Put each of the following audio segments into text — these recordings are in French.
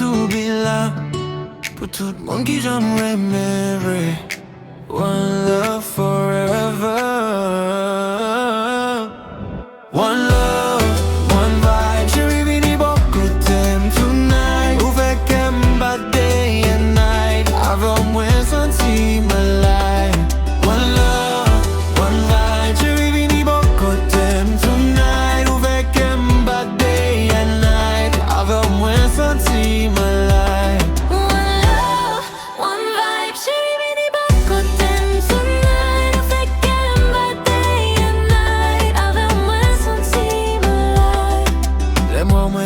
soubi là. Pour tout le monde qui j'aimerais aimer. One love forever. One love, one vibe. Chérie, vini beaucoup t'aime tonight. Ou fait qu'aime bad day and night. Avant moi senti my life. One love, one vibe. Chérie, vini beaucoup t'aime tonight. Ou fait qu'aime bad day and night. Avant moi senti my life.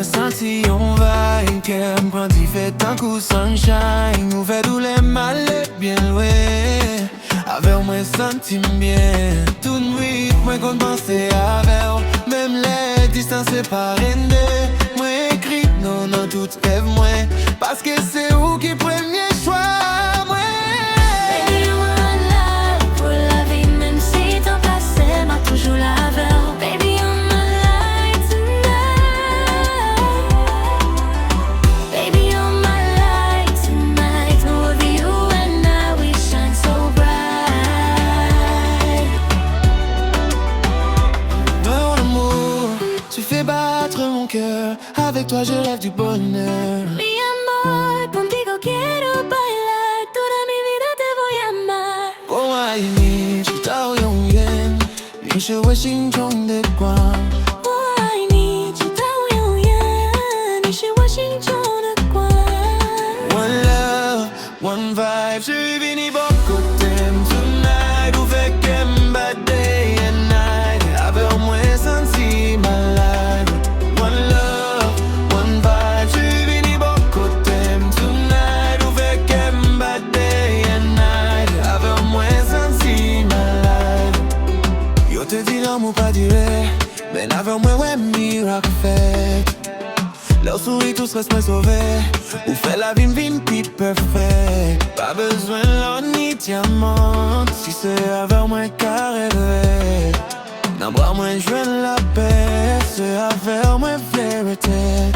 Senti on vibe, qu'elle me prend d'y fait un coup sunshine. Nous fait tous les malheurs bien loin. Avec moi senti bien. Toute nuit, moi qu'on pensait avec. Même les distances séparées. Moi écrit non, non, tout rêve moi. Parce que c'est où qui premier choix. Baby, I'm alive pour la vie, même si ton passé m'a toujours la veille. Baby, I'm alive tonight. Baby, you're my light tonight. No of you and I, we shine so bright. Mon amour, tu fais battre mon cœur. Avec toi je rêve du bonheur. Mi amor, contigo quiero bailar. Toda mi vida te voy a amar. 我爱你，直到永远，你是我心中的光。我爱你，直到永远。你是我心中的光。 One love, one vibe, chérie, vini beaucoup t'aime tonight. Ou fait qu'aime bad day and night. Avec moi senti my life. One love, one vibe, chérie, vini beaucoup t'aime tonight. Ou fait qu'aime bad day and night. Avec moi senti my life. Yo te dis l'amour pas duré, mais avec moi ouais miracle fait. Leur souris tout stress me sauver. Ou fait la vie vim pi parfait. Pas besoin l'or ni diamant. Si c'est avec moi qu'à rêver. N'en bras moi joindre la paix. C'est avec moi vérité.